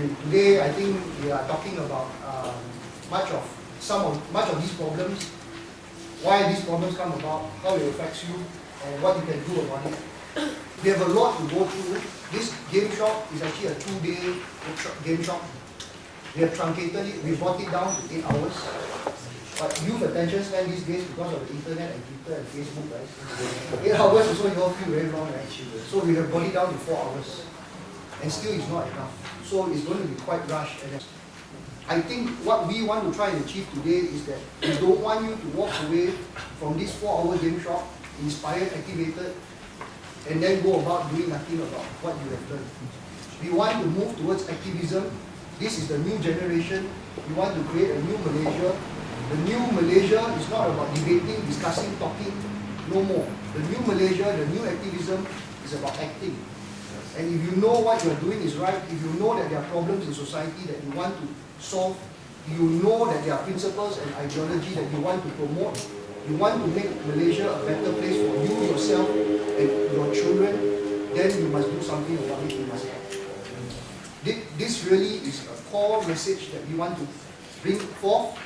And today, I think we are talking about much of these problems, why these problems come about, how it affects you, and what you can do about it. We have a lot to go through. This game shop is actually a 2-day game shop. We have truncated it, we brought it down to 8 hours. But youth attention span these days because of the internet and Twitter and Facebook, right? 8 hours is what you all feel very long, right? So we have brought it down to 4 hours. And still it's not enough. So it's going to be quite rushed. And I think what we want to try and achieve today is that we don't want you to walk away from this 4-hour game shop inspired, activated, and then go about doing nothing about what you have learned. We want to move towards activism. This is the new generation. We want to create a new Malaysia. The new Malaysia is not about debating, discussing, talking, no more. The new Malaysia, the new activism is about acting. And if you know what you are doing is right, if you know that there are problems in society that you want to solve, you know that there are principles and ideology that you want to promote, you want to make Malaysia a better place for you, yourself, and your children, then you must do something about it, you must act. This really is a core message that we want to bring forth,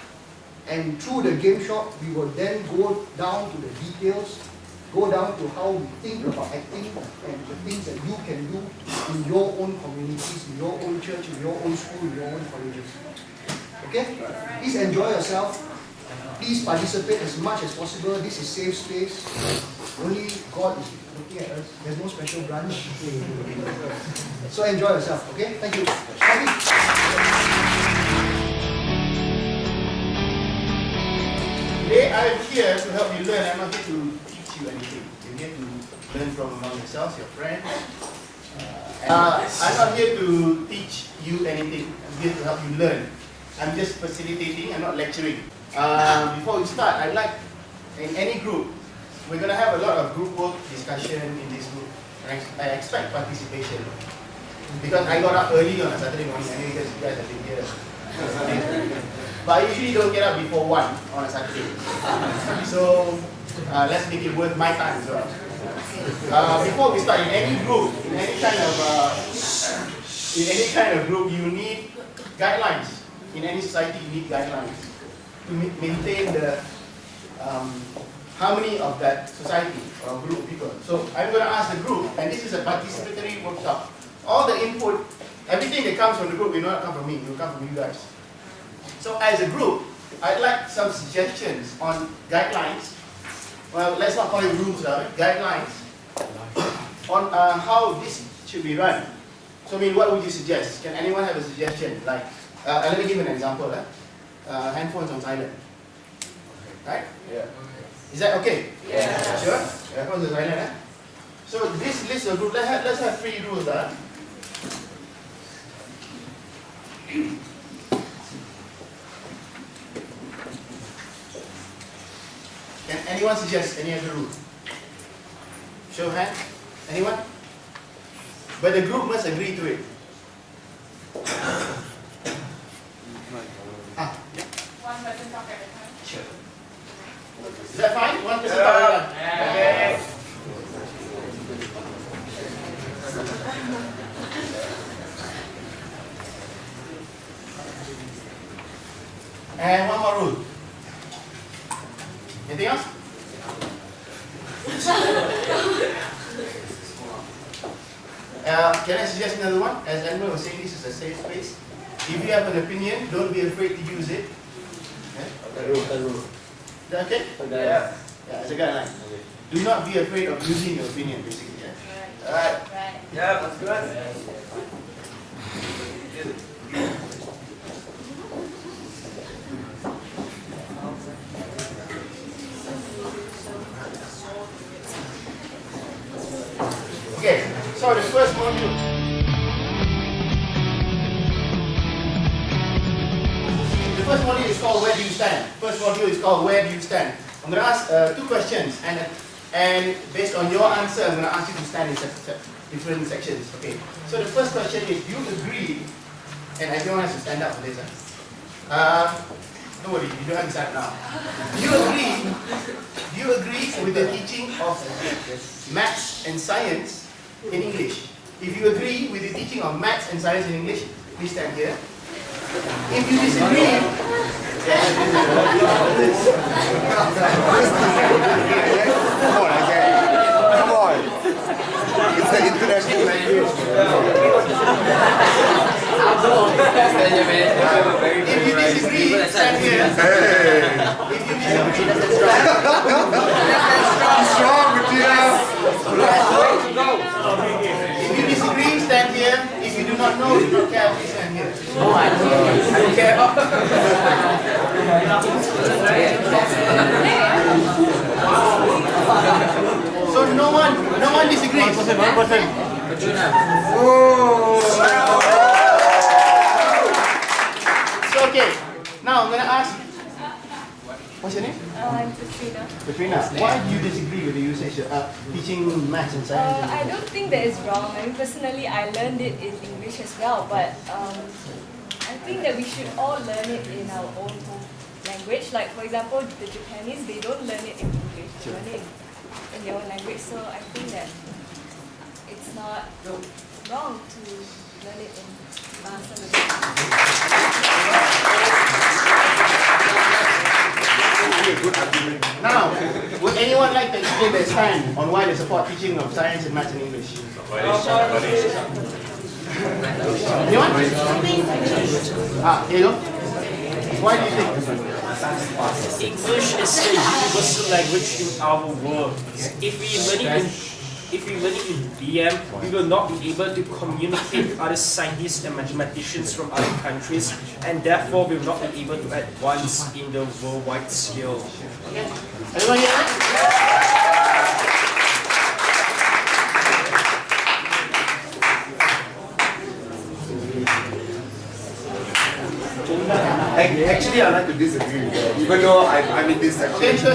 and through the game shop, we will then go down to the details, go down to how we think about acting and the things that you can do in your own communities, in your own church, in your own school, in your own colleges. Okay? Please enjoy yourself. Please participate as much as possible. This is safe space. Only God is looking at us. There's no special branch. So enjoy yourself. Okay? Thank you. Today I am here to help you learn. I'm not here to teach you anything. You're here to learn from among yourselves, your friends. I'm not here to teach you anything. I'm here to help you learn. I'm just facilitating. I'm not lecturing. Before we start, I'd like, in any group, we're going to have a lot of group work discussion in this group. And I expect participation. Because I got up early on a Saturday morning. I know you guys have been here. But I usually don't get up before 1 on a Saturday. So let's make it worth my time as well. Before we start, in any group, in any kind of group, you need guidelines. In any society, you need guidelines to maintain the harmony of that society or group of people. So I'm going to ask the group, and this is a participatory workshop. All the input, everything that comes from the group will not come from me, it will come from you guys. So as a group, I'd like some suggestions on guidelines. Well, let's not call it rules, guidelines on how this should be run. So I mean, what would you suggest? Can anyone have a suggestion? Like, let me give an example. Handphones on silent. Right? Yeah. Is that okay? Yeah. Sure? Handphones on silent. So this list of rules, let's have 3 rules. Can anyone suggest any other rule? Show of hand. Anyone? But the group must agree to it. One person talk at a time. Sure. Is that fine? One person talk at a time. Okay. And one more rule. Anything else? Can I suggest another one? As Edmund was saying, this is a safe space. If you have an opinion, don't be afraid to use it. Okay? Is that okay? Yeah. Yeah, it's a guideline. Okay. Do not be afraid of using your opinion, basically. Yeah? Alright. Yeah, that's good. Okay, so the first module. The first module is called Where Do You Stand? First module is called Where Do You Stand? I'm going to ask 2 questions, and based on your answer, I'm going to ask you to stand in different sections. Okay. So the first question is: do you agree? And everyone has to stand up for this. Don't worry, you don't have to stand now. Do you agree with the teaching of maths and science in English? If you agree with the teaching of maths and science in English, please stand here. If you disagree, Come on, I say. Come on. It's the international language. if you disagree, stand here. Hey. If you disagree, He's strong, Bettina. if you disagree, stand here. If you do not know, do not care, please stand here. So no one disagrees. So okay, now I'm gonna ask. What's your name? I'm Katrina. Katrina. Why do you disagree with the usage teaching maths and science? I don't think that is wrong. I mean, personally, I learned it in English as well, but I think that we should all learn it in our own home language. Like, for example, the Japanese, they don't learn it in English, they learn it in their own language. So I think that it's not wrong to learn it in some of the Now, would anyone like to explain their stand on why they support teaching of science and maths in English? Anyone? Here you go. Why do you think? English is the universal language in our world. If we learn it in BM, we will not be able to communicate with other scientists and mathematicians from other countries, and therefore we will not be able to advance in the worldwide scale. Okay. Anyone hear that? Actually, I'd like to disagree with that. Even though I'm in this section. Okay, sure.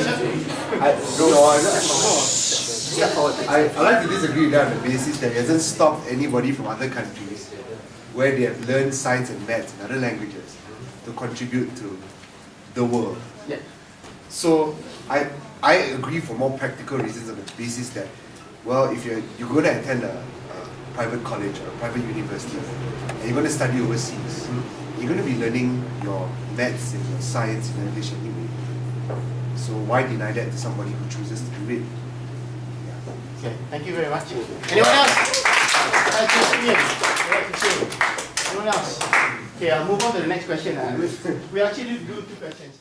I'd like to disagree with that on the basis that it hasn't stopped anybody from other countries where they have learned science and maths and other languages to contribute to the world. Yeah. So I agree for more practical reasons on the basis that, well, if you're going to attend a private college or a private university and you're going to study overseas, you're going to be learning your maths and your science in English anyway. So why deny that to somebody who chooses to do it? Okay, thank you very much. Anyone else? Anyone else? Okay, I'll move on to the next question. We actually do two questions.